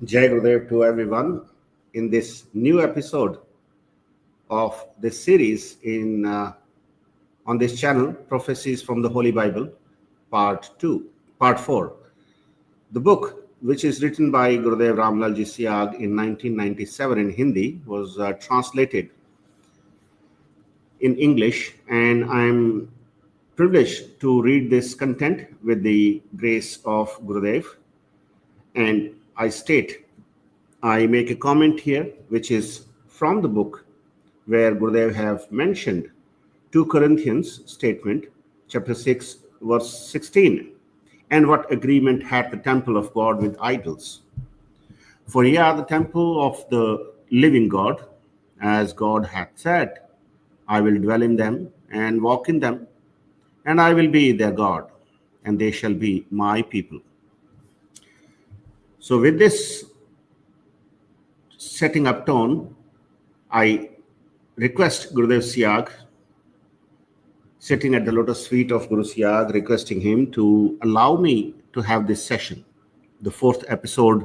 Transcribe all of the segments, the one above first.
Jai Gurudev to everyone in this new episode of this series on this channel, Prophecies from the Holy Bible, Part 4. The book, which is written by Gurudev Ramlalji Siyag in 1997 in Hindi, was translated in English, and I'm privileged to read this content with the grace of Gurudev. And I make a comment here, which is from the book, where Gurudev have mentioned 2 Corinthians statement, chapter 6, verse 16. And what agreement had the temple of God with idols? For ye are the temple of the living God, as God hath said, I will dwell in them and walk in them, and I will be their God, and they shall be my people. So with this setting up tone, I request Gurudev Siyag, sitting at the lotus feet of Guru Siyag, requesting him to allow me to have this session, the 4th episode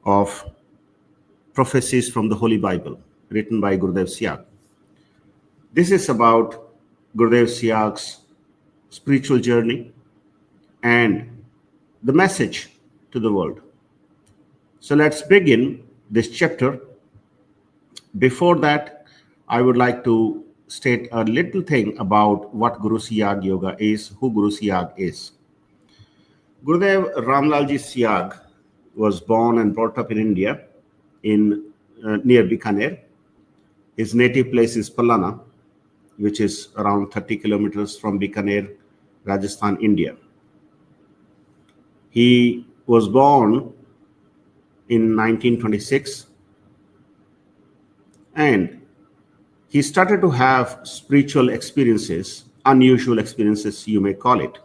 of Prophecies from the Holy Bible, written by Gurudev Siyag. This is about Gurudev Siyag's spiritual journey and the message to the world. So let's begin this chapter. Before that, I would like to state a little thing about what Guru Siyag Yoga is, who Guru Siyag is. Gurudev Ramlalji Siyag was born and brought up in India, near Bikaner. His native place is Palana, which is around 30 kilometers from Bikaner, Rajasthan, India. He was born in 1926, and he started to have spiritual experiences, unusual experiences, you may call it.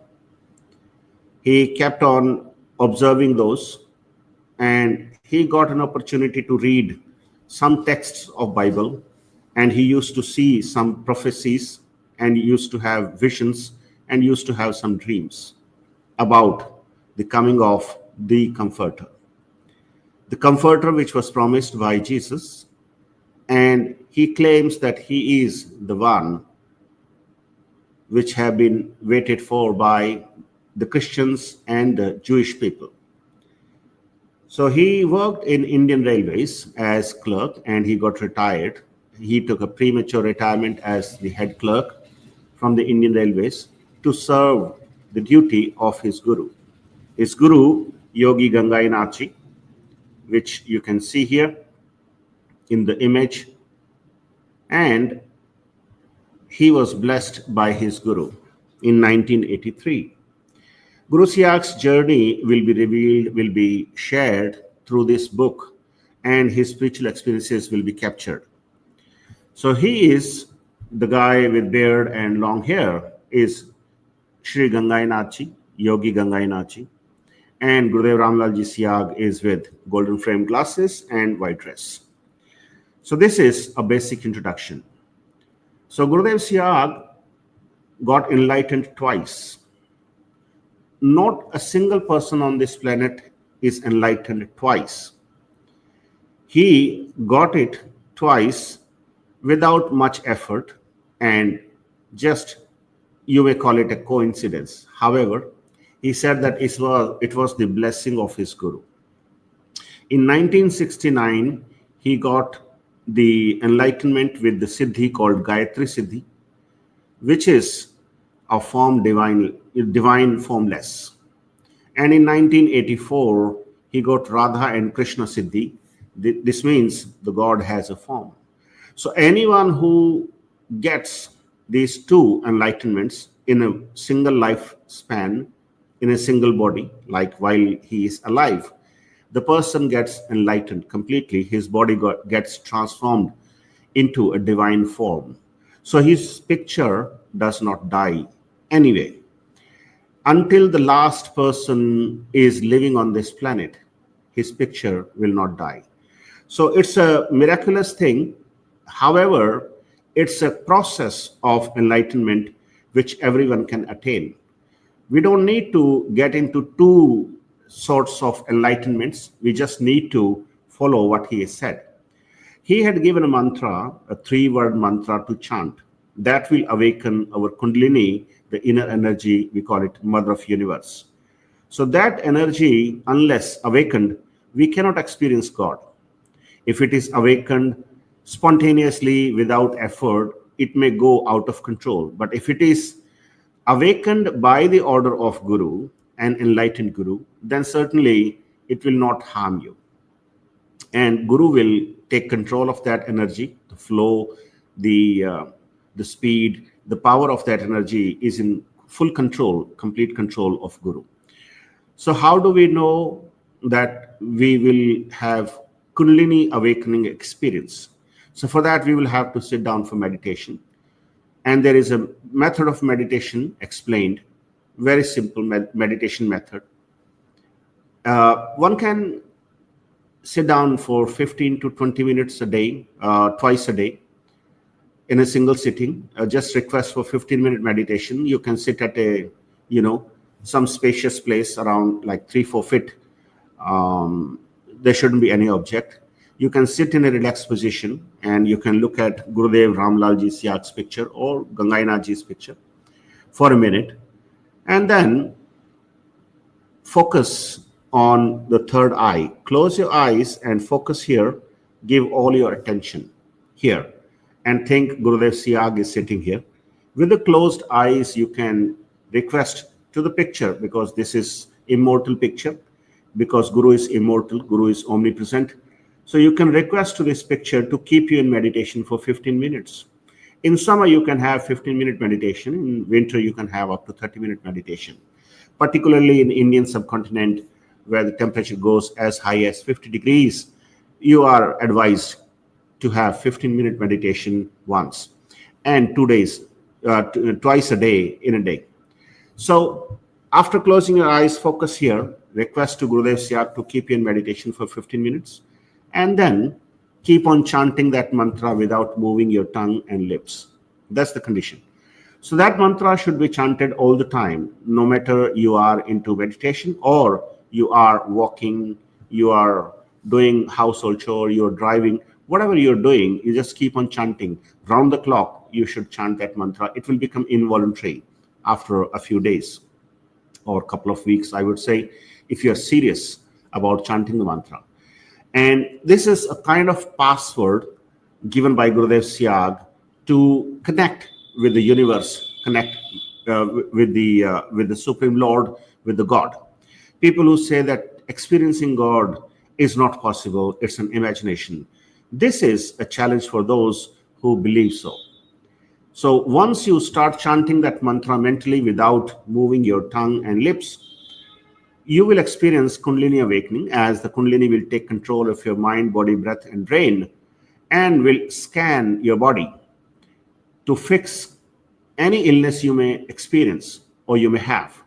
He kept on observing those, and he got an opportunity to read some texts of Bible, and he used to see some prophecies, and used to have visions, and used to have some dreams about the coming of the Comforter. The Comforter which was promised by Jesus, and he claims that he is the one which have been waited for by the Christians and the Jewish people. So he worked in Indian Railways as clerk, and he got retired. He took a premature retirement as the head clerk from the Indian Railways to serve the duty of his guru. His guru, Yogi Gangainachi, which you can see here in the image, and he was blessed by his guru in 1983. Guru Siyag's journey will be revealed, will be shared through this book, and his spiritual experiences will be captured. So he is the guy with beard and long hair is Shri Gangainachi, Yogi Gangainachi, and Gurudev Ramlalji Siyag is with golden frame glasses and white dress. So this is a basic introduction. So Gurudev Siyag got enlightened twice. Not a single person on this planet is enlightened twice. He got it twice without much effort, and just, you may call it a coincidence. However, he said that it was the blessing of his guru. In 1969, he got the enlightenment with the Siddhi called Gayatri Siddhi, which is a form divine formless. And in 1984, he got Radha and Krishna Siddhi. This means the God has a form. So anyone who gets these 2 enlightenments in a single lifespan, in a single body, like while he is alive, the person gets enlightened completely. His body gets transformed into a divine form. So his picture does not die anyway. Until the last person is living on this planet, his picture will not die. So it's a miraculous thing. However, it's a process of enlightenment which everyone can attain. We don't need to get into two sorts of enlightenments. We just need to follow what he has said. He had given a mantra, a three-word mantra to chant that will awaken our Kundalini, the inner energy, we call it Mother of Universe. So that energy, unless awakened, we cannot experience God. If it is awakened spontaneously without effort, it may go out of control. But if it is awakened by the order of Guru, an enlightened Guru, then certainly it will not harm you. And Guru will take control of that energy, the flow, the speed, the power of that energy is in full control, complete control of Guru. So how do we know that we will have Kundalini awakening experience? So for that, we will have to sit down for meditation. And there is a method of meditation explained, very simple meditation method. One can sit down for 15 to 20 minutes a day, twice a day, in a single sitting. Just request for 15-minute meditation. You can sit at a, some spacious place around like 3-4 feet. There shouldn't be any object. You can sit in a relaxed position and you can look at Gurudev Ramlalji Siyag's picture or Gangainaji's picture for a minute, and then focus on the third eye. Close your eyes and focus here. Give all your attention here and think Gurudev Siyag is sitting here. With the closed eyes, you can request to the picture, because this is immortal picture, because Guru is immortal, Guru is omnipresent. So you can request to this picture to keep you in meditation for 15 minutes. In summer, you can have 15-minute meditation. In winter, you can have up to 30-minute meditation. Particularly in Indian subcontinent, where the temperature goes as high as 50 degrees, you are advised to have 15-minute meditation once, and 2 days, twice a day in a day. So after closing your eyes, focus here, request to Gurudev Siyag to keep you in meditation for 15 minutes, and then keep on chanting that mantra without moving your tongue and lips. That's the condition. So that mantra should be chanted all the time, no matter you are into meditation or you are walking, you are doing household chore, you're driving, whatever you're doing, you just keep on chanting. Round the clock, you should chant that mantra. It will become involuntary after a few days or a couple of weeks, I would say, if you're serious about chanting the mantra. And this is a kind of password given by Gurudev Siyag to connect with the universe, connect with the Supreme Lord, with the God. People who say that experiencing God is not possible, it's an imagination. This is a challenge for those who believe so. So once you start chanting that mantra mentally without moving your tongue and lips, you will experience Kundalini awakening, as the Kundalini will take control of your mind, body, breath, and brain, and will scan your body to fix any illness you may experience or you may have.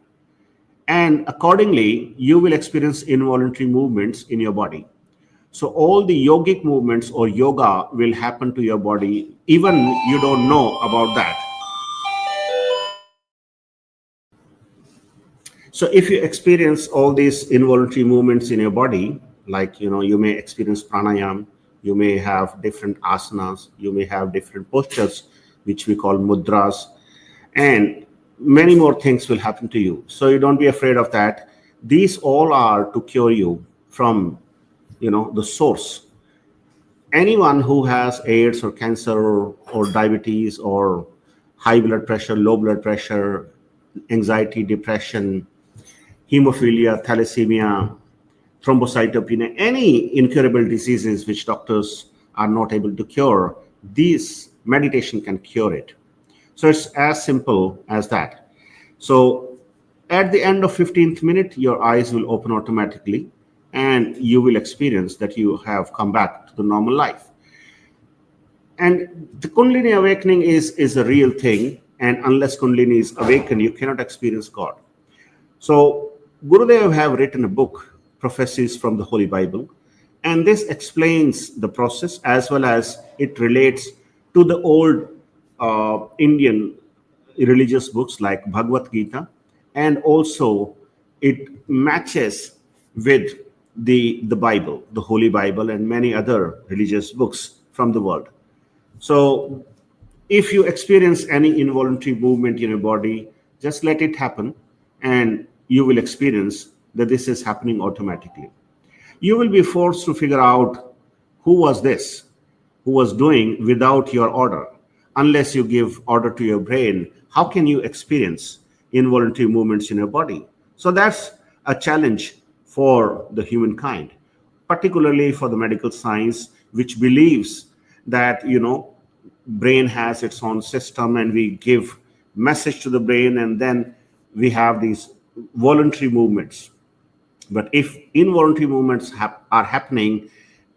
And accordingly, you will experience involuntary movements in your body. So all the yogic movements or yoga will happen to your body, even you don't know about that. So if you experience all these involuntary movements in your body, like, you may experience pranayam, you may have different asanas, you may have different postures, which we call mudras, and many more things will happen to you. So you don't be afraid of that. These all are to cure you from, the source. Anyone who has AIDS or cancer or diabetes or high blood pressure, low blood pressure, anxiety, depression, hemophilia, thalassemia, thrombocytopenia, any incurable diseases which doctors are not able to cure, this meditation can cure it. So it's as simple as that. So at the end of 15th minute, your eyes will open automatically and you will experience that you have come back to the normal life. And the Kundalini awakening is a real thing. And unless Kundalini is awakened, you cannot experience God. So Gurudev have written a book, Prophecies from the Holy Bible, and this explains the process as well as it relates to the old Indian religious books like Bhagavad Gita, and also it matches with the Bible, the Holy Bible, and many other religious books from the world. So if you experience any involuntary movement in your body, just let it happen, and you will experience that this is happening automatically. You will be forced to figure out who was this, who was doing without your order. Unless you give order to your brain, how can you experience involuntary movements in your body? So that's a challenge for the humankind, particularly for the medical science, which believes that brain has its own system, and we give message to the brain, and then we have these voluntary movements. But if involuntary movements are happening,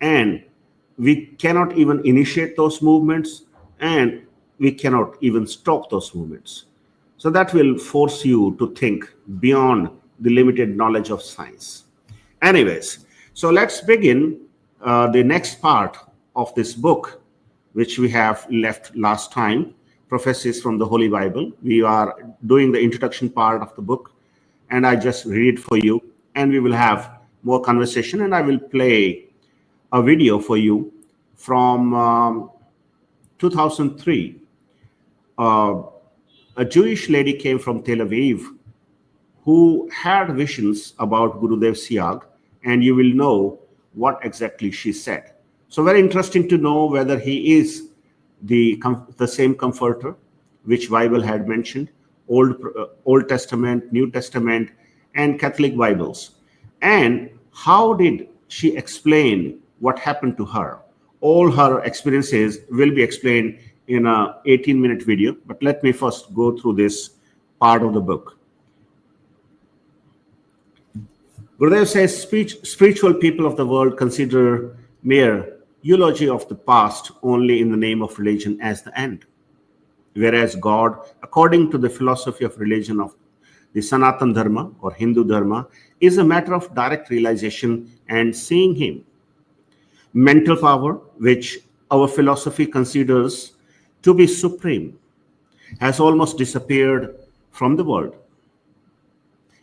and we cannot even initiate those movements, and we cannot even stop those movements, so that will force you to think beyond the limited knowledge of science. Anyways, so let's begin the next part of this book, which we have left last time, Prophecies from the Holy Bible. We are doing the introduction part of the book, and I just read it for you, and we will have more conversation, and I will play a video for you from 2003. Uh, a Jewish lady came from Tel Aviv who had visions about Gurudev Siyag, and you will know what exactly she said. So very interesting to know whether he is the same comforter which Bible had mentioned, Old Testament, New Testament, and Catholic Bibles. And how did she explain what happened to her? All her experiences will be explained in a 18-minute video, but let me first go through this part of the book. Gurudev says spiritual people of the world consider mere eulogy of the past only in the name of religion as the end, whereas God, according to the philosophy of religion of the Sanatan Dharma or Hindu Dharma, is a matter of direct realization and seeing Him. Mental power, which our philosophy considers to be supreme, has almost disappeared from the world.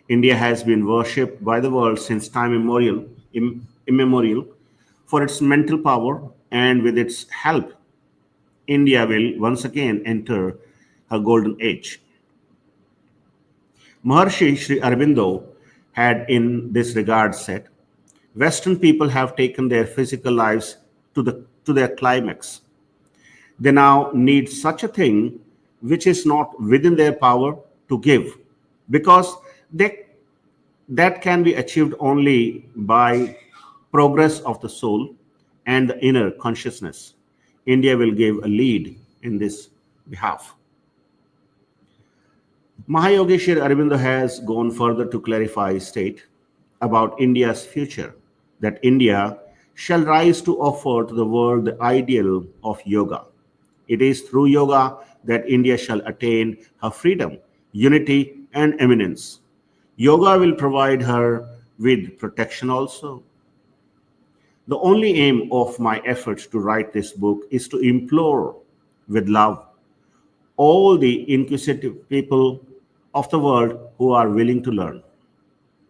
India has been worshipped by the world since time immemorial for its mental power, and with its help, India will once again enter her golden age. Maharshi Sri Aurobindo had in this regard said, Western people have taken their physical lives to their climax. They now need such a thing which is not within their power to give, because they, that can be achieved only by progress of the soul and the inner consciousness. India will give a lead in this behalf. Mahayogi Sri Aurobindo has gone further to clarify state about India's future, that India shall rise to offer to the world the ideal of yoga. It is through yoga that India shall attain her freedom, unity, and eminence. Yoga will provide her with protection also. The only aim of my efforts to write this book is to implore with love all the inquisitive people of the world who are willing to learn.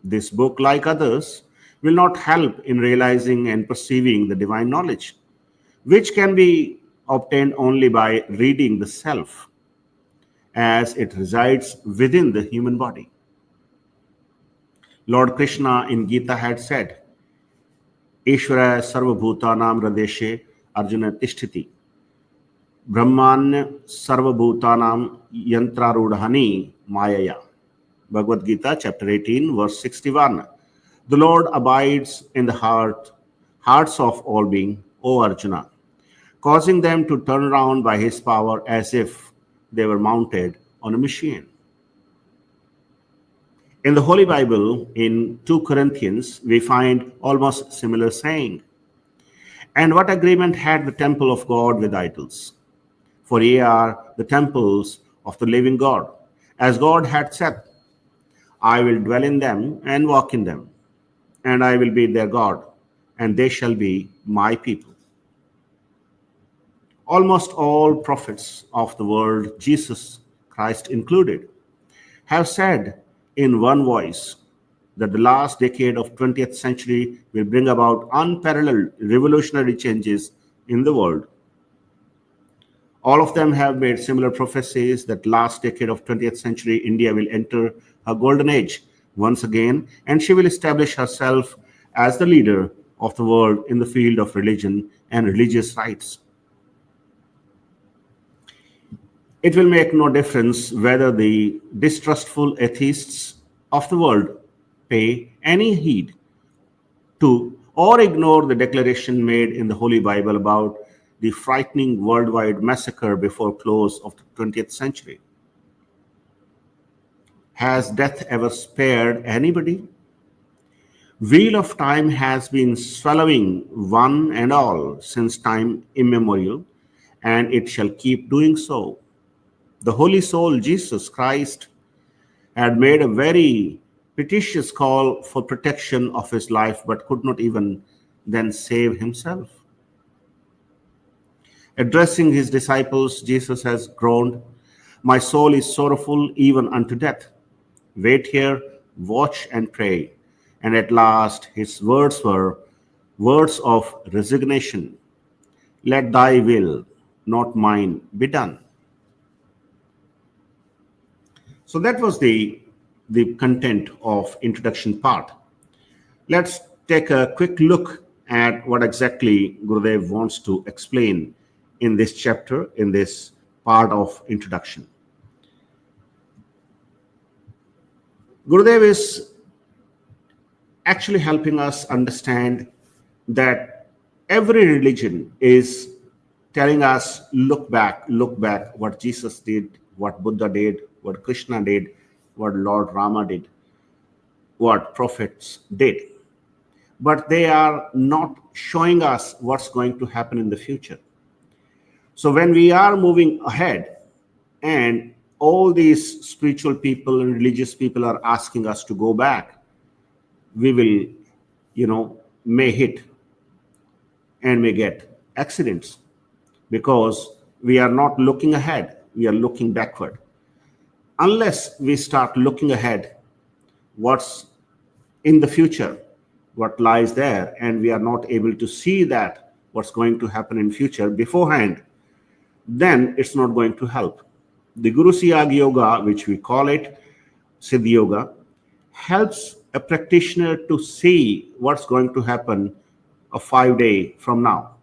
This book, like others, will not help in realizing and perceiving the divine knowledge, which can be obtained only by reading the self as it resides within the human body. Lord Krishna in Gita had said, Ishvara sarvabhutanam radeshe Arjuna tishtiti. Brahmanya sarvabhutanam yantrarudhani mayaya. Bhagavad Gita, chapter 18, verse 61. The Lord abides in the hearts of all beings, O Arjuna, causing them to turn around by his power as if they were mounted on a machine. In the Holy Bible, in 2 Corinthians, we find almost similar saying. And what agreement had the temple of God with idols? For ye are the temples of the living God. As God had said, I will dwell in them and walk in them, and I will be their God, and they shall be my people. Almost all prophets of the world, Jesus Christ included, have said in one voice that the last decade of 20th century will bring about unparalleled revolutionary changes in the world. All of them have made similar prophecies that last decade of 20th century India will enter a golden age once again, and she will establish herself as the leader of the world in the field of religion and religious rights. It will make no difference whether the distrustful atheists of the world pay any heed to or ignore the declaration made in the Holy Bible about the frightening worldwide massacre before close of the 20th century. Has death ever spared anybody? Wheel of time has been swallowing one and all since time immemorial, and it shall keep doing so. The Holy Soul, Jesus Christ, had made a very piteous call for protection of his life, but could not even then save himself. Addressing his disciples, Jesus has groaned, "My soul is sorrowful even unto death. Wait here, watch and pray." And at last, his words were words of resignation. "Let thy will, not mine, be done." So that was the content of introduction part. Let's take a quick look at what exactly Gurudev wants to explain in this chapter, in this part of introduction. Gurudev is actually helping us understand that every religion is telling us, look back, what Jesus did, what Buddha did, what Krishna did, what Lord Rama did, what prophets did. But they are not showing us what's going to happen in the future. So when we are moving ahead and all these spiritual people and religious people are asking us to go back, we will, may hit and may get accidents because we are not looking ahead, we are looking backward. Unless we start looking ahead, what's in the future, what lies there, and we are not able to see that what's going to happen in future beforehand, then it's not going to help. The Guru Siyag Yoga, which we call it Siddhi Yoga, helps a practitioner to see what's going to happen a 5 day from now,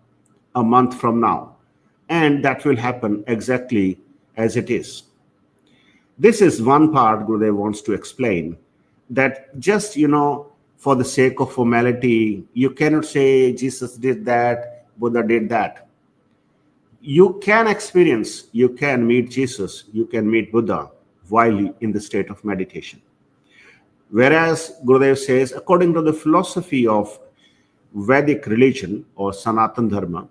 a month from now, and that will happen exactly as it is. This is one part Gurudev wants to explain, that just, for the sake of formality, you cannot say Jesus did that, Buddha did that. You can experience, you can meet Jesus, you can meet Buddha while in the state of meditation. Whereas Gurudev says, according to the philosophy of Vedic religion or Sanatan Dharma,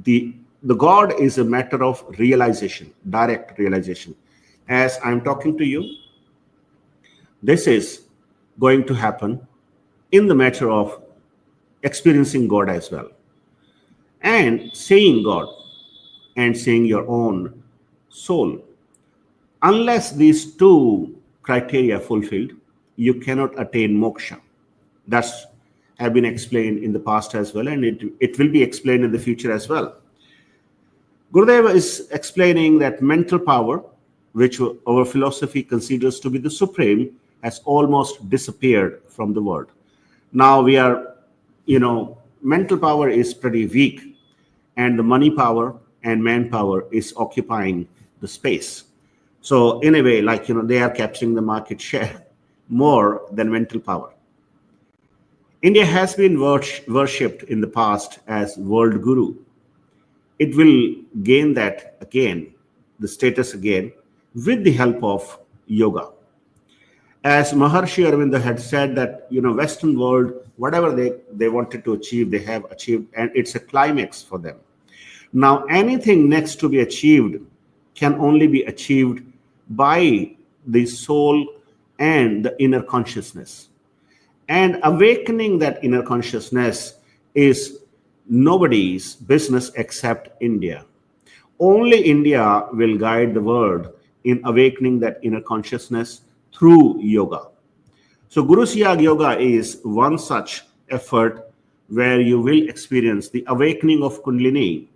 the God is a matter of realization, direct realization. As I'm talking to you, this is going to happen in the matter of experiencing God as well, and seeing God and seeing your own soul. Unless these two criteria are fulfilled, you cannot attain moksha. That's have been explained in the past as well, and it will be explained in the future as well. Gurudev is explaining that mental power, which our philosophy considers to be the supreme, has almost disappeared from the world. Now we are, mental power is pretty weak, and the money power and manpower is occupying the space. So in a way, they are capturing the market share more than mental power. India has been worshipped in the past as world guru. It will gain that again, the status again, with the help of yoga. As Maharshi Aurobindo had said that, Western world, whatever they wanted to achieve, they have achieved, and it's a climax for them. Now, anything next to be achieved can only be achieved by the soul and the inner consciousness. And awakening that inner consciousness is nobody's business except India. Only India will guide the world in awakening that inner consciousness through yoga. So, Guru Siyag Yoga is one such effort where you will experience the awakening of Kundalini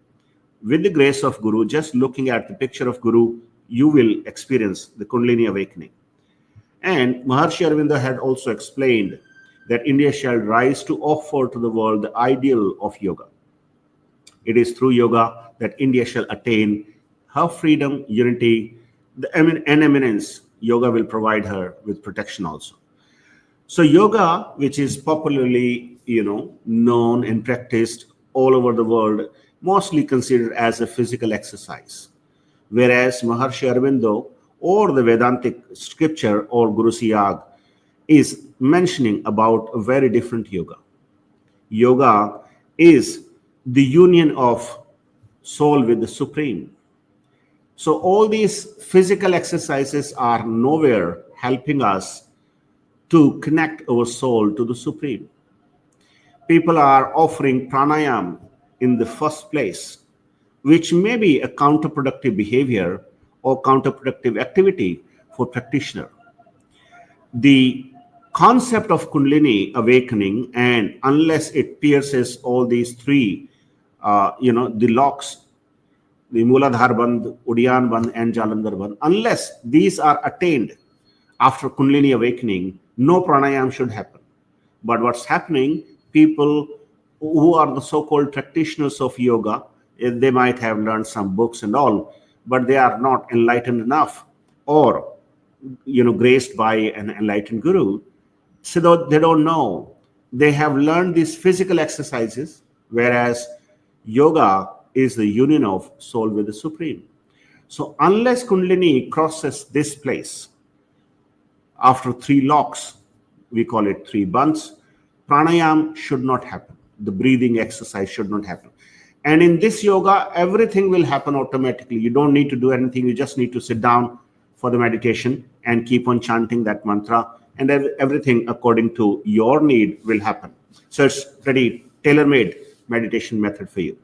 with the grace of Guru. Just looking at the picture of Guru, you will experience the Kundalini awakening. And Maharshi Aurobindo had also explained that India shall rise to offer to the world the ideal of yoga. It is through yoga that India shall attain her freedom, unity, and eminence. Yoga will provide her with protection also. So yoga, which is popularly, known and practiced all over the world, mostly considered as a physical exercise, whereas Maharshi Aurobindo or the Vedantic scripture or Guru Siyag is mentioning about a very different yoga. Yoga is the union of soul with the supreme. So all these physical exercises are nowhere helping us to connect our soul to the supreme. People are offering pranayam in the first place, which may be a counterproductive behavior or counterproductive activity for practitioner. The concept of Kundalini awakening, and unless it pierces all these three, the locks, the Mooladhar Bandh, Udyan Bandh, and Jalandhar Bandh, unless these are attained after Kundalini awakening, no pranayam should happen. But what's happening, people who are the so-called practitioners of yoga, they might have learned some books and all, but they are not enlightened enough or graced by an enlightened guru. So they don't know. They have learned these physical exercises, whereas yoga is the union of soul with the supreme. So unless Kundalini crosses this place, after three locks, we call it three bandhs, pranayam should not happen. The breathing exercise should not happen. And in this yoga, everything will happen automatically. You don't need to do anything. You just need to sit down for the meditation and keep on chanting that mantra, and everything according to your need will happen. So it's pretty tailor-made meditation method for you.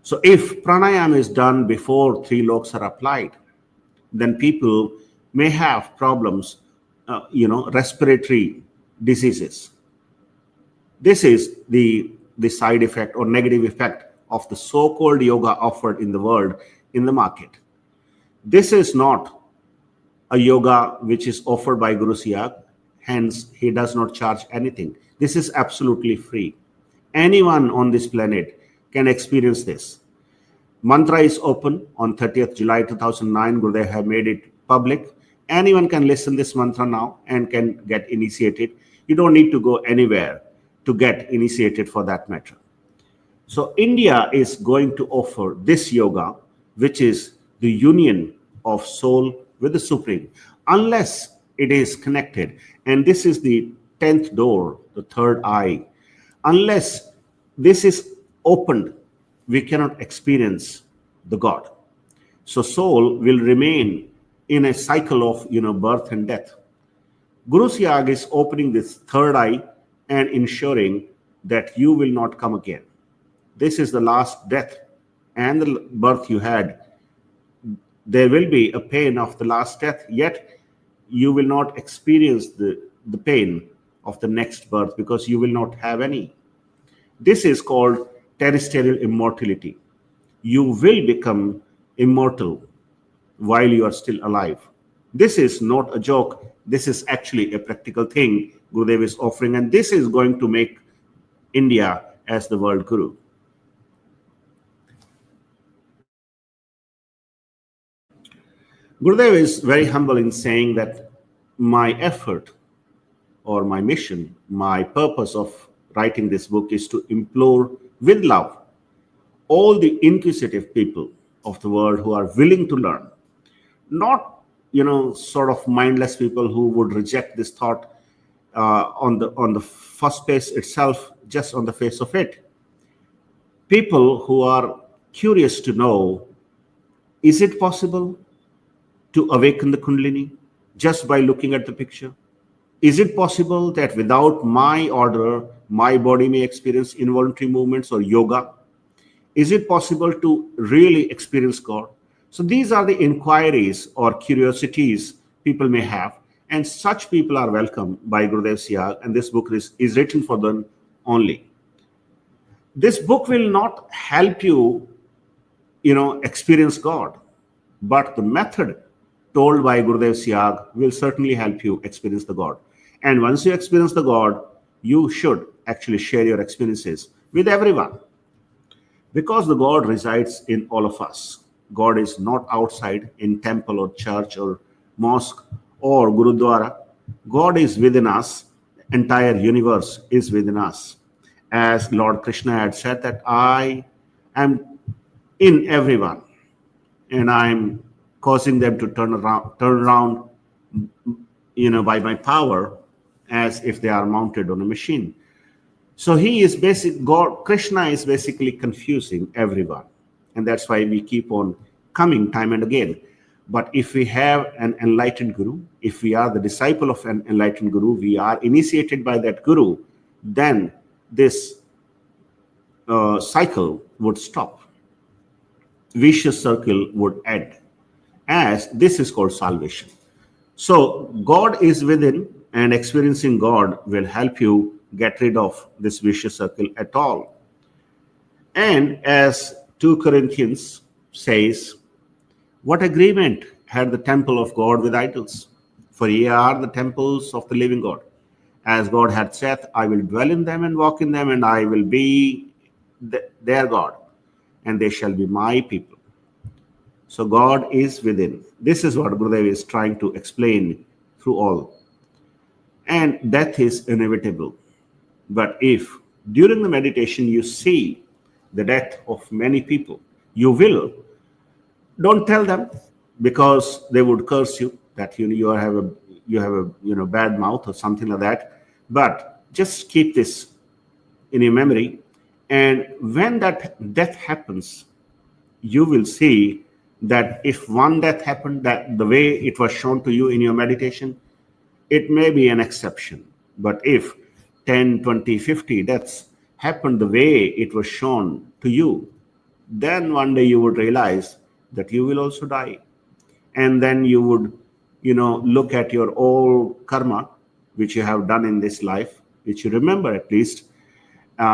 So if pranayam is done before three loks are applied, then people may have problems, respiratory diseases. This is the side effect or negative effect of the so-called yoga offered in the world, in the market. This is not a yoga which is offered by Guru Siyag, hence he does not charge anything. This is absolutely free. Anyone on this planet can experience this. Mantra is open on 30th July 2009. Gurudev have made it public. Anyone can listen this mantra now and can get initiated. You don't need to go anywhere to get initiated for that matter. So India is going to offer this yoga, which is the union of soul with the supreme, unless it is connected. And this is the 10th door, the third eye. Unless this is opened, we cannot experience the God. So soul will remain in a cycle of birth and death. Guru Siyag is opening this third eye and ensuring that you will not come again. This is the last death and the birth you had. There will be a pain of the last death, yet you will not experience the pain of the next birth because you will not have any. This is called terrestrial immortality. You will become immortal while you are still alive. This is not a joke. This is actually a practical thing Gurudev is offering, and this is going to make India as the world guru. Gurudev is very humble in saying that my effort or my mission, my purpose of writing this book is to implore with love all the inquisitive people of the world who are willing to learn, not sort of mindless people who would reject this thought on the first place itself, just on the face of it. People who are curious to know, is it possible to awaken the Kundalini? just by looking at the picture? Is it possible that without my order, my body may experience involuntary movements or yoga? Is it possible to really experience God? So these are the inquiries or curiosities people may have, and such people are welcome by Gurudev Siyag, and this book is written for them only. This book will not help you, experience God, but the method told by Gurudev Siyag will certainly help you experience the God. And once you experience the God, you should actually share your experiences with everyone, because the God resides in all of us. God is not outside in temple or church or mosque or gurudwara. God is within us. Entire universe is within us. As Lord Krishna had said that I am in everyone, and I'm causing them to turn around, by my power, as if they are mounted on a machine. So he is basic God. Krishna is basically confusing everyone, and that's why we keep on coming time and again. But if we have an enlightened guru, if we are the disciple of an enlightened guru, we are initiated by that guru, then this cycle would stop. Vicious circle would end, as this is called salvation. So God is within, and experiencing God will help you get rid of this vicious circle at all. And as 2 Corinthians says, what agreement had the temple of God with idols? For ye are the temples of the living God. As God had said, I will dwell in them and walk in them, and I will be their God, and they shall be my people. So God is within. This is what Gurudev is trying to explain through all. And death is inevitable. But if during the meditation you see the death of many people, you will. Don't tell them, because they would curse you that you have a bad mouth or something like that. But just keep this in your memory, and when that death happens, you will see that if one death happened that the way it was shown to you in your meditation, it may be an exception. But if 10, 20, 50 deaths happened the way it was shown to you, then one day you would realize that you will also die. And then you would, look at your old karma, which you have done in this life, which you remember at least.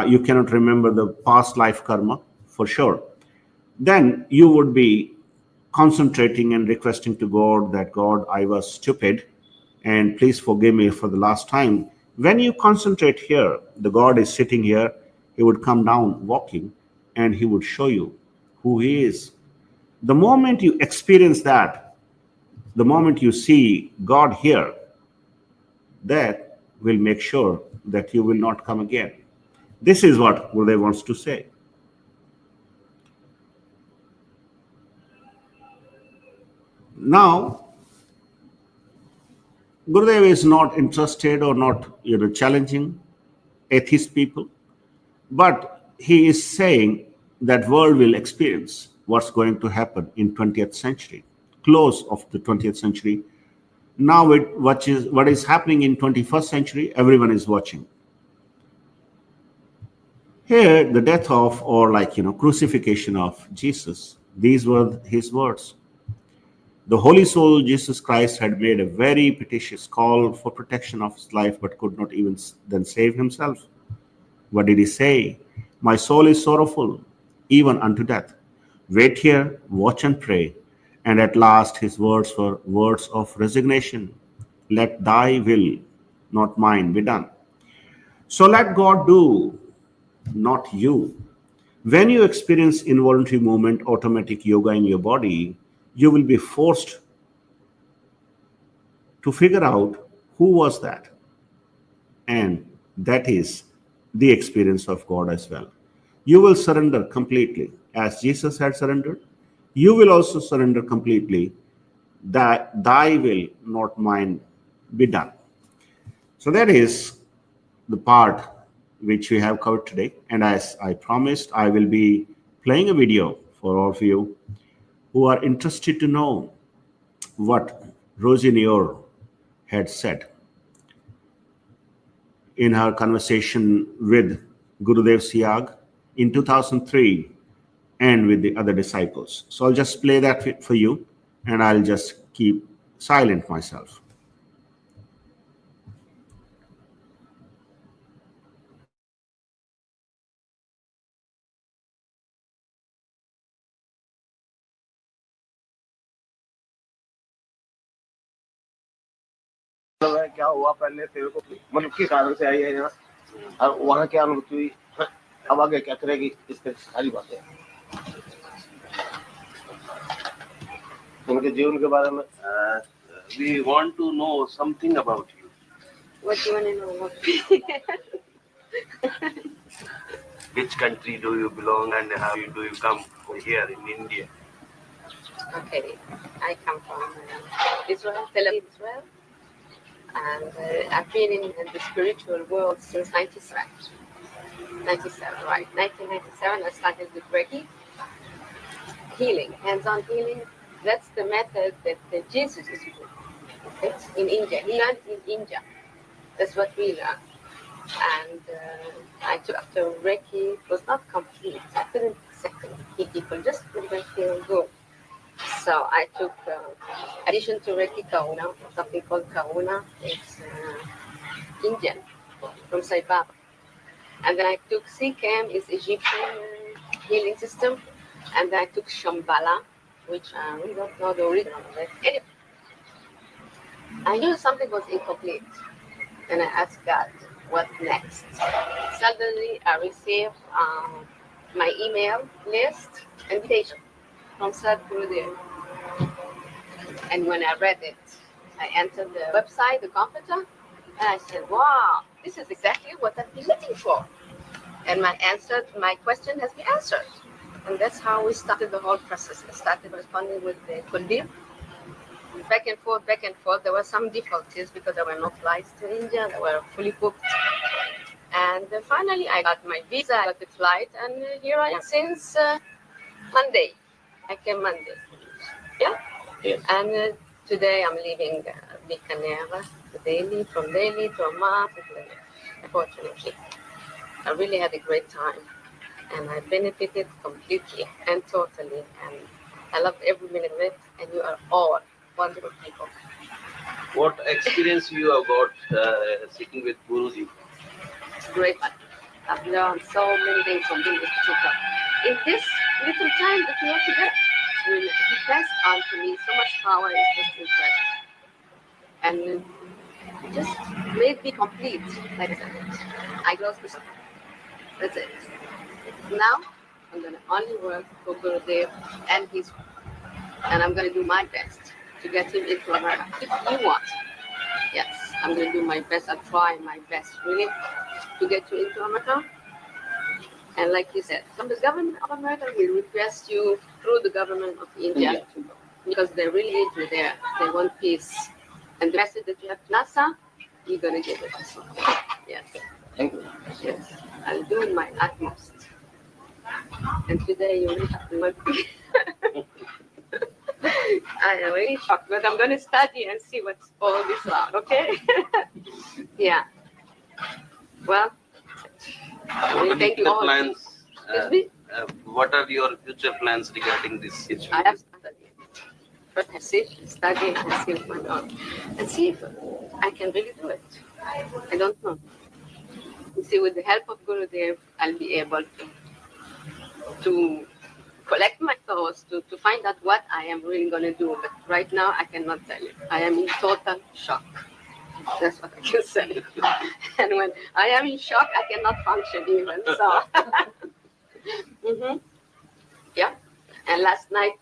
You cannot remember the past life karma for sure. Then you would be concentrating and requesting to God that, God, I was stupid, and please forgive me for the last time. When you concentrate here, the God is sitting here, he would come down walking, and he would show you who he is. The moment you experience that, the moment you see God here, that will make sure that you will not come again. This is what Gurudev wants to say. Now, Gurudev is not interested or not challenging atheist people, but he is saying that world will experience what's going to happen in 20th century, close of the 20th century. Now what is happening in 21st century, everyone is watching. Here, the death of, or crucifixion of Jesus, these were his words. The Holy Soul, Jesus Christ, had made a very petitions call for protection of his life, but could not even then save himself. What did he say? My soul is sorrowful, even unto death. Wait here, watch and pray. And at last his words were words of resignation. Let thy will, not mine, be done. So let God do, not you. When you experience involuntary movement, automatic yoga in your body, you will be forced to figure out who was that. And that is the experience of God as well. You will surrender completely. As Jesus had surrendered, you will also surrender completely, that thy will, not mine, be done. So that is the part which we have covered today. And as I promised, I will be playing a video for all of you who are interested to know what Rosie Neor had said in her conversation with Gurudev Siyag in 2003 and with the other disciples. So I'll just play that for you and I'll just keep silent myself. क्या हुआ पहले तेरे को मतलब किस कारण से आई है यहाँ और वहाँ क्या अनुभूति हुई अब आगे क्या करेगी इस तरह की सारी बातें उनके जीवन के बारे में we want to know something about you. What do you want to know? Which country do you belong and how do you come here in India? Okay, I come from Israel, Tel Aviv, Israel, and I've been in the spiritual world since 97. 97, right. 1997, I started with Reiki, healing, hands-on healing. That's the method that Jesus is using. It's in India. He learned in India. That's what we learned. And I took after Reiki, it was not complete. I couldn't exactly keep people, just didn't feel good. So I took, addition to Reiki, Kauna, something called Kauna. It's Indian, from Sai Baba. And then I took Sikhem, is Egyptian healing system. And then I took Shambhala, which we don't know the original of it. Anyway, I knew something was incomplete. And I asked God, what next? Suddenly I received my email list invitation from Sadhguru. And when I read it, I entered the website, the computer, and I said, wow, this is exactly what I've been looking for. And my question has been answered. And that's how we started the whole process. I started responding with the Kuldeep. Back and forth. There were some difficulties because there were no flights to India. They were fully booked. And finally, I got my visa, I got the flight, and here I am since Monday. I came Monday. Yeah? Yes. And today I'm leaving Bikaner to Delhi, from Delhi to Oman, unfortunately. I really had a great time. And I benefited completely and totally. And I loved every minute of it. And you are all wonderful people. What experience you have got sitting with Guruji? Great. I've learned so many things from being with Chica. In this little time that we are together, he passed on to me so much power is just incredible. And just made me complete, like I said. I lost myself. That's it. Now, I'm going to only work for Gurudev and his work. And I'm going to do my best to get him into America. If you want, yes, I'm going to do my best. I'll try my best, really, to get you into America. And like you said, from the government of America, we request you through the government of India. Because they really need you there. They want peace. And the message that you have to NASA, you're going to give it. Yes. Thank you. Yes. I'll do my utmost. And today you really have to work. I am really shocked, but I'm going to study and see what's all this about, okay? Yeah. Well, thank you all. Plans, Excuse me? what are your future plans regarding this situation? I have studied. First I sit, study, and see what's going on. And see if I can really do it. I don't know. You see, with the help of Gurudev, I'll be able to collect my thoughts, to find out what I am really going to do. But right now, I cannot tell you. I am in total shock. That's what I can say. And when I am in shock, I cannot function even. So, yeah. And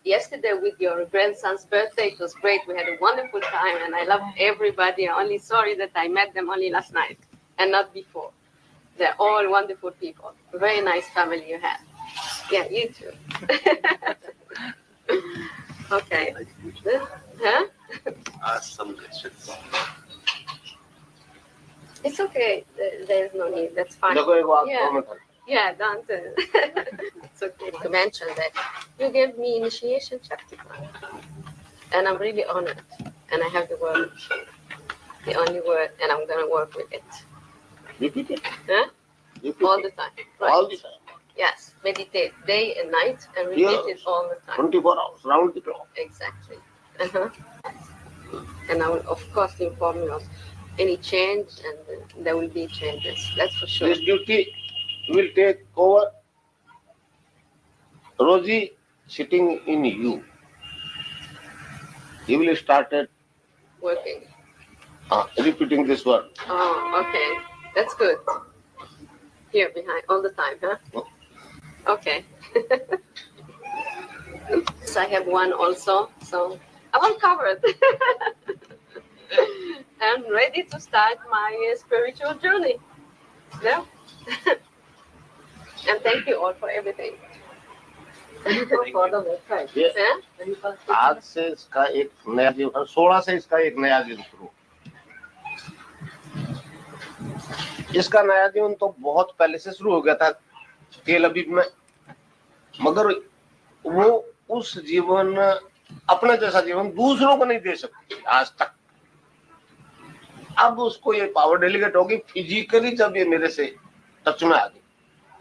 yesterday with your grandson's birthday, it was great. We had a wonderful time, and I loved everybody. I'm only sorry that I met them only last night and not before. They're all wonderful people. Very nice family you had. Yeah, you too. Okay. Huh? Ask some questions. It's okay. There's no need. That's fine. Yeah, don't. It's okay to mention that you gave me initiation chapter, and I'm really honored. And I have the word. The only word, and I'm gonna work with it. Repeat it. Huh? Repeat All it. the time. Right. All the time. Yes. Meditate day and night and repeat it Yes. all the time. 24 hours, round the clock. Exactly. Uh-huh. And I will, of course, inform you of any change, and there will be changes. That's for sure. This duty will take over. Rosie sitting in you. He will start Working. repeating this word. Oh, okay. That's good. Here behind all the time, huh? Okay. So I have one also. So I'm all covered. I'm ready to start my spiritual journey. Yeah. And thank you all for everything. Can you go for the website? Yes. Yeah? Can you first आज से इसका एक नया जीवन 16 से इसका एक नया जीवन शुरू। इसका नया जीवन तो बहुत पहले से शुरू हो गया था तेल अबीब में, मगर वो उस जीवन अपने जैसा जीवन दूसरों को नहीं दे सकती आज तक। अब उसको ये पावर डेलीगेट होगी फिजिकली, जब ये मेरे से टच में आ गई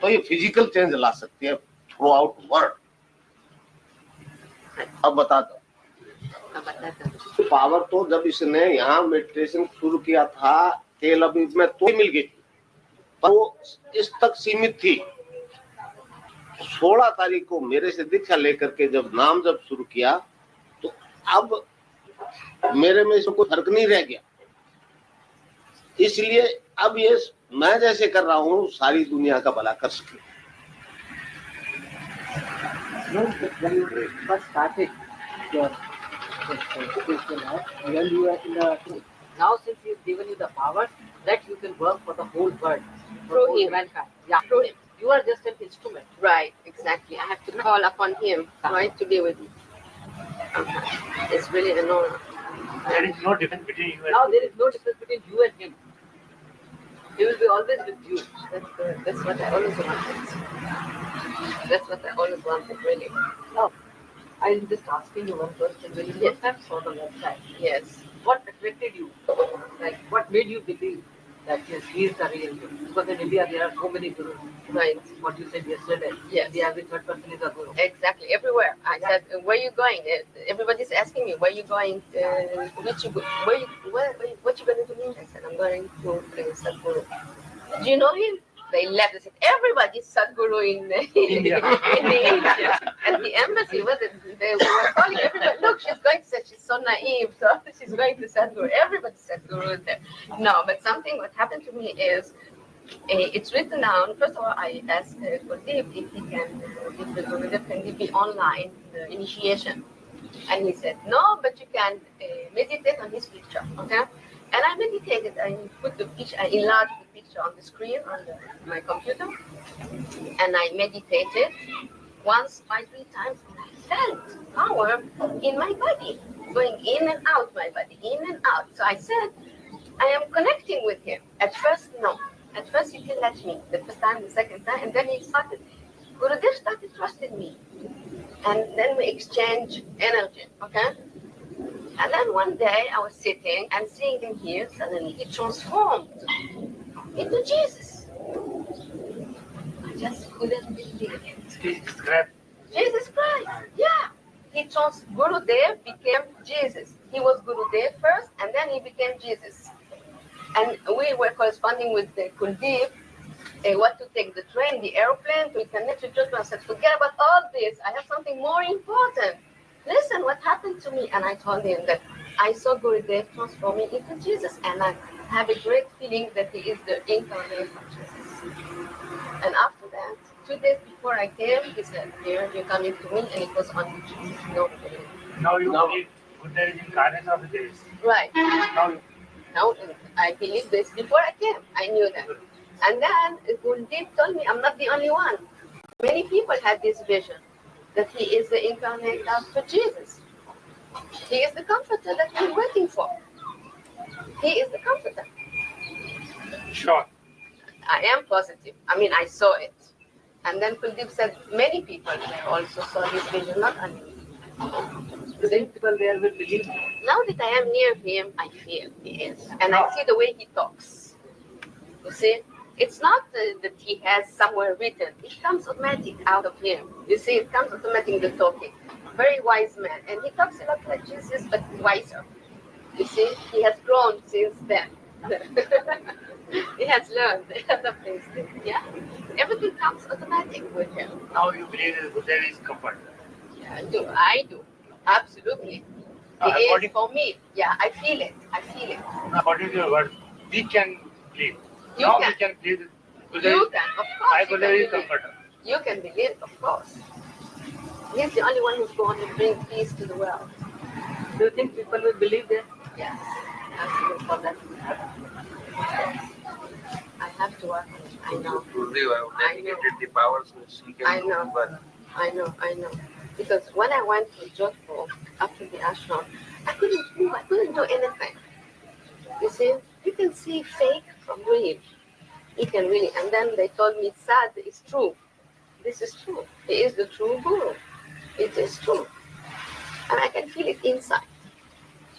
तो ये फिजिकल चेंज ला सकती है थ्रू आउट वर्ल्ड। अब बता दो, पावर तो जब इसने यहाँ मेडिटेशन शुरू किया था तेल अबीब में तो मिल गई, पर वो इस तक सीमित थी। 16 तारीख को मेरे से दीक्षा लेकर के जब नाम जब शुरू किया तो अब मेरे में इसको कोई फर्क नहीं रह गया। इसलिए अब ये मैं जैसे कर रहा हूँ सारी दुनिया का भला कर सके। when you first started your spiritual life, when you were in the truth. Now since he's given you the power that you can work for the whole world, for Through whole him. mankind. Yeah, Through him. you are just an instrument. Right, exactly. I have to call upon him, right, to be with me. It's really an honor. There is no difference between you and Now there is no difference between you and him. He will be always with you. That's good. That's what I always wanted. That's what I always wanted, really. Now, I'm just asking you one question. When you Yes. first time saw the website, Yes. what attracted you? Like, what made you believe that yes, he is the real guru? Because in India there are so many gurus. Right. What you said yesterday. Yes. The every third person is a guru. Exactly. Everywhere. I said, where you going? Everybody's asking me, where you going? What you going to do? I said, I'm going to Sadhguru. Do you know him? They laughed. They said, everybody's Sadhguru in India. in the India. At the embassy, they were calling everybody, look, she's going to say, she's so naive, so she's going to Sadhguru. Everybody's Sadhguru there. No, but something what happened to me is, it's written down. First of all, I asked Kuldeep if he can, if the Gurudev can give me online the initiation. And he said, no, but you can meditate on his picture, okay? And I meditated. I put the picture, I enlarged the picture on the screen on my computer. And I meditated once, 5, 3 times. And I felt power in my body, going in and out my body, in and out. So I said, I am connecting with him. At first, no. At first, he didn't let me. The first time, the second time, and then he started. Gurudev started trusting me, and then we exchanged energy. Okay. And then one day, I was sitting and seeing him here. Suddenly, he transformed into Jesus. I just couldn't believe it. Jesus Christ. Jesus Christ. Yeah. Gurudev became Jesus. He was Gurudev first, and then he became Jesus. And we were corresponding with the Kuldeep, what to take the train, the airplane, to connect to Joshua. I said, forget about all this. I have something more important. Listen, what happened to me? And I told him that I saw Gurudev transforming into Jesus, and I have a great feeling that he is the incarnate of Jesus. And after that, 2 days before I came, he said, here, you're coming to me, and it was on Jesus. No, Now you believe Buddha is incarnate of this. right. Now Now, I believed this before I came. I knew that. And then Guldeep told me I'm not the only one. Many people had this vision that he is the incarnate of Jesus. He is the comforter that we're waiting for. He is the comforter. sure. I am positive. I mean, I saw it. And then Kuldeep said many people also saw this vision, not only me. The same people there will believe. Now that I am near him, I feel he is. And I see the way he talks. You see? It's not that he has somewhere written. It comes automatic out of him. You see, it comes automatic in the talking. Very wise man. And he talks a lot like Jesus, but wiser. You see, he has grown since then. He has learned a lot of things. Yeah? Everything comes automatic with him. Now you believe that Buddha is comfort. Yeah, I do. Absolutely. He is According, for me. Yeah, I feel it. I feel it. according to your word, we can believe. You Now can. we can believe that Buddha You is, can, of course. my You Buddha can is believe. comforter. You can believe, of course. He's the only one who's going to bring peace to the world. Do you think people will believe that? Yes, absolutely. For that to happen. I have to work on it. I know. I know. The powers which he I can know. but I know. Because when I went to Jodhpur after the ashram, I couldn't move. I couldn't do anything. You see, you can see fake from real. You can really. And then they told me, Sad is true. This is true. He is the true guru. It is true. And I can feel it inside.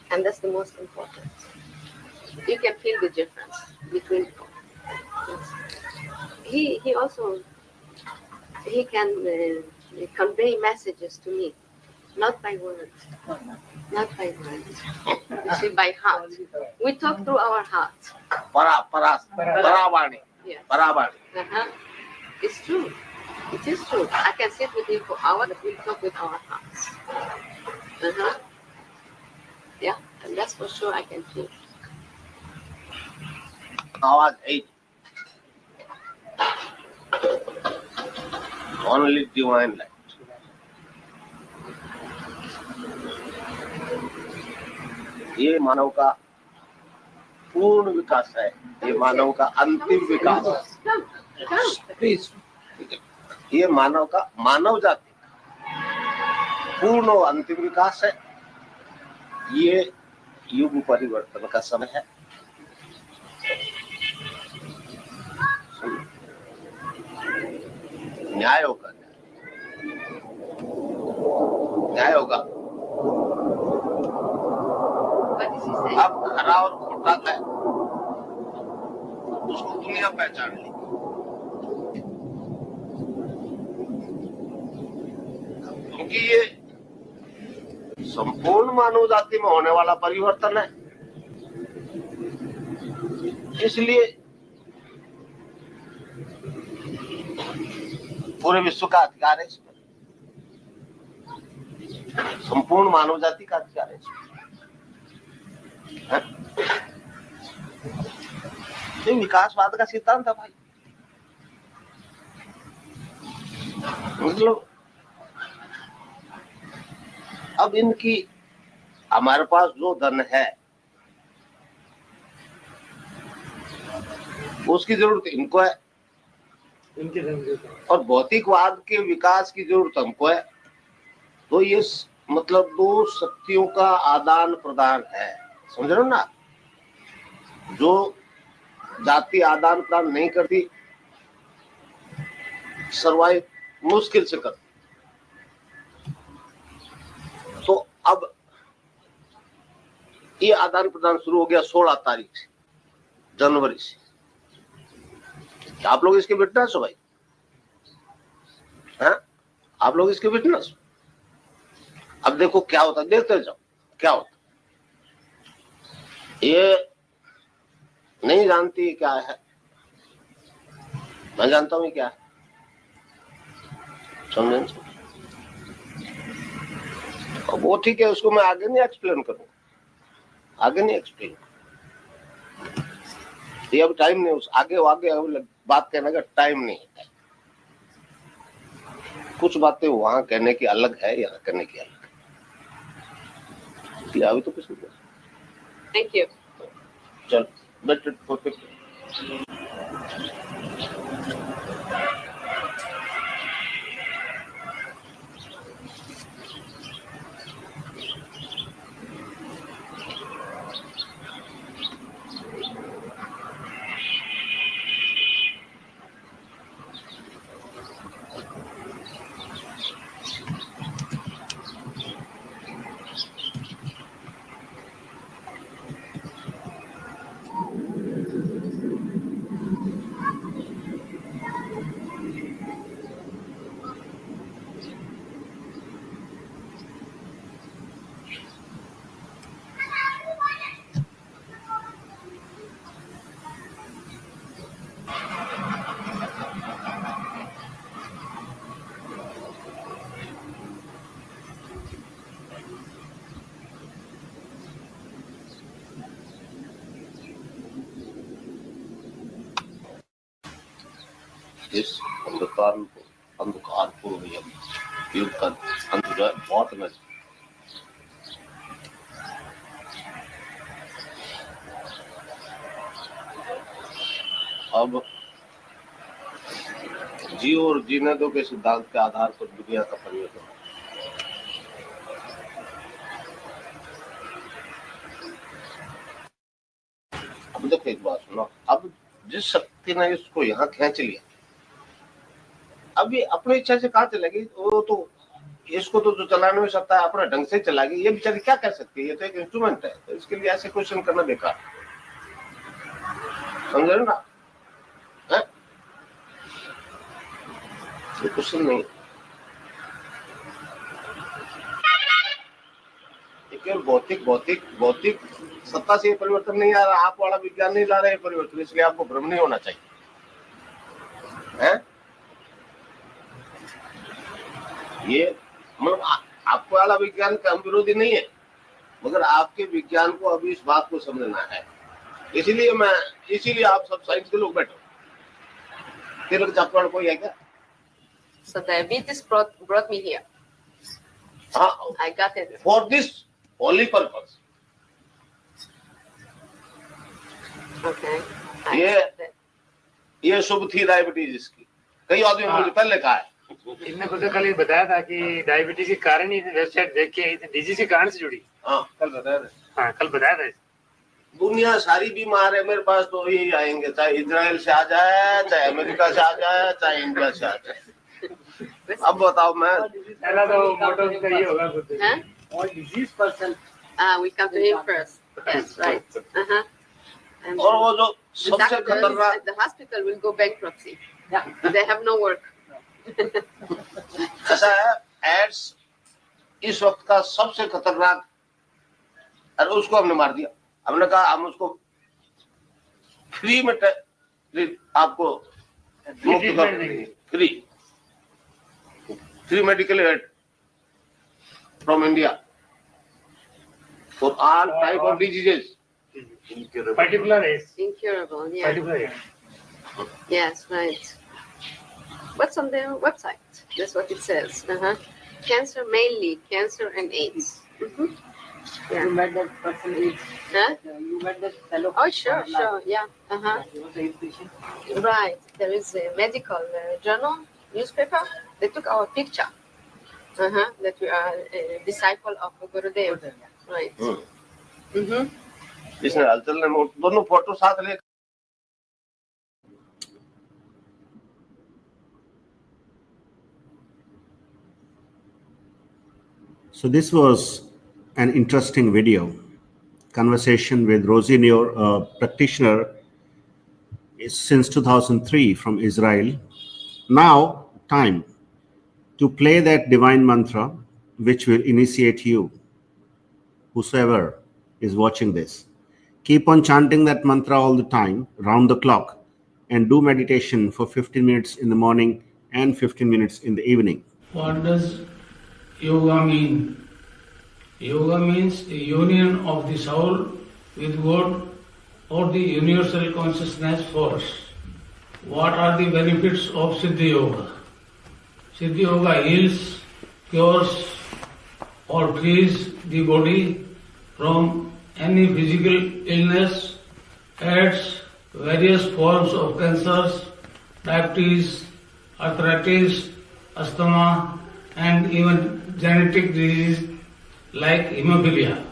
And that's the most important. You can feel the difference between them. He also he can convey messages to me, not by words, not by words. You see, by heart. We talk through our heart. Paravani. Yes. Paravani. Uh-huh. It's true. It is true. I can sit with him for hours, but we talk with our hearts. Uh-huh. Yeah, and that's for sure I can feel. आवाज 8 only divine light. ये मानव का पूर्ण विकास है, ये मानव का अंतिम विकास है। ये मानव का मानव जाति पूर्ण और अंतिम विकास है। ये युग परिवर्तन का समय है। न्याय होगा, न्याय होगा। अब खरा और खोटा है, उसको दुनिया पहचान ली। क्योंकि ये संपूर्ण मानव जाति में होने वाला परिवर्तन है, इसलिए पूरे विश्व का अधिकार है इस पर, संपूर्ण मानव जाति का अधिकार है इस पर। ये विकासवाद का सिद्धांत है भाई। मतलब अब इनकी हमारे पास जो धन है उसकी जरूरत इनको है, और भौतिकवाद के विकास की जरूरत हमको है। तो ये मतलब दो शक्तियों का आदान प्रदान है, समझ रहे हो ना। जो जाति आदान प्रदान नहीं करती, सर्वाइव मुश्किल से करती। तो अब ये आदान प्रदान शुरू हो गया 16 तारीख से, जनवरी से। आप लोग इसके विटनेस हो भाई, हैं? आप लोग इसके विटनेस हो। अब देखो क्या होता है, देखते जाओ क्या होता। ये नहीं जानती क्या है, मैं जानता हूं क्या है, समझे। वो ठीक है, उसको मैं आगे नहीं एक्सप्लेन करूंगा, आगे नहीं एक्सप्लेन। ये अब टाइम नहीं, उस आगे बात कहने का टाइम नहीं है। कुछ बातें वहां कहने की अलग है, यहाँ कहने की अलग है। अभी तो कुछ नहीं। Thank you. चल बेटर परफेक्ट। इस अंधकारपूर्ण युग का अंत जो है बहुत नजदीक। अब जियो और जीने दो के सिद्धांत के आधार पर दुनिया का परिवर्तन। अब देखो एक बात सुनो, अब जिस शक्ति ने इसको यहाँ खींच लिया, अब ये अपनी इच्छा से कहाँ चलेगी? वो तो इसको तो जो चलाने में सकता है अपने ढंग से चलाएगी। ये बेचारी क्या कर सकती है? ये तो एक इंस्ट्रूमेंट है, तो इसके लिए ऐसे क्वेश्चन करना बेकार, समझ रहे ना? क्वेश्चन नहीं, केवल भौतिक भौतिक भौतिक सत्ता से परिवर्तन नहीं आ रहा, आप वाला विज्ञान नहीं ला रहे परिवर्तन, इसलिए आपको भ्रम नहीं होना चाहिए, है? ये मतलब आपको वाला विज्ञान का हम विरोधी नहीं है, मगर आपके विज्ञान को अभी इस बात को समझना है। इसीलिए आप सब साइंस के लोग बैठो। तिलक जापवाड़ कोई है क्या? So diabetes brought me here. I got it. For this holy purpose. Okay. I accept it. ये शुभ थी डायबिटीज इसकी। कई आदमी मुझे पहले कहा है। इनने खुद कल ये बताया था कि डायबिटीज के कारण ही वेबसाइट देख के डिजीज के कारण से जुड़ी। हाँ कल बताया था। हाँ कल बताया था। दुनिया सारी बीमार है, मेरे पास तो यही आएंगे, चाहे इजराइल से आ जाए, चाहे अमेरिका से आ जाए, चाहे इंडिया से आ जाए। अब बताओ मैं पहला तो मोटो का ये होगा खुद। All disease person. We come to him first. Yes, right. And और वो जो सबसे खतरनाक, the hospital will go bankruptcy. Yeah. They have no work. ऐसा है, एड्स इस वक्त का सबसे खतरनाक, और उसको हमने मार दिया। हमने कहा हम उसको फ्री में आपको मुक्त कर देंगे, free medical aid from India for all type of diseases, particular age, Incurable, yeah. Particular age. Yes, right. What's on their website? That's what it says. Cancer mainly, cancer and AIDS. You met that person is. Huh? You met that fellow. Oh, sure, yeah. He was a patient. Right. There is a medical journal, newspaper. They took our picture. That we are a disciple of Gurudev. Right. इसने हलचल ने दोनों photo साथ ले। So this was an interesting video, conversation with Rosie Neor, a practitioner since 2003 from Israel. Now, time to play that divine mantra which will initiate you, whosoever is watching this. Keep on chanting that mantra all the time, round the clock, and do meditation for 15 minutes in the morning and 15 minutes in the evening. What does yoga mean? Yoga means a union of the soul with God or the universal consciousness force. What are the benefits of Siddhi Yoga? Siddhi Yoga heals, cures or frees the body from any physical illness, adds various forms of cancers, diabetes, arthritis, asthma, and even genetic disease like hemophilia.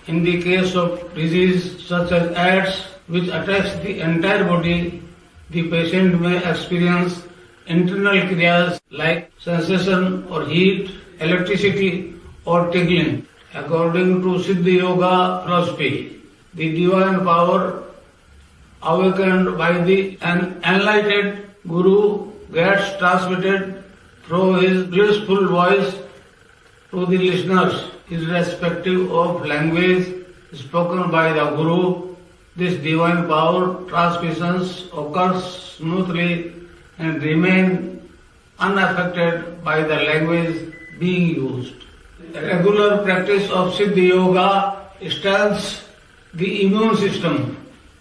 In the case of disease such as AIDS, which attacks the entire body, the patient may experience internal kriyas like sensation or heat, electricity or tingling. According to Siddhi Yoga philosophy, the divine power awakened by an enlightened Guru gets transmitted through his blissful voice to the listeners, irrespective of language spoken by the Guru. This divine power transmissions occurs smoothly and remain unaffected by the language being used. Regular practice of Siddhi Yoga strengthens the immune system,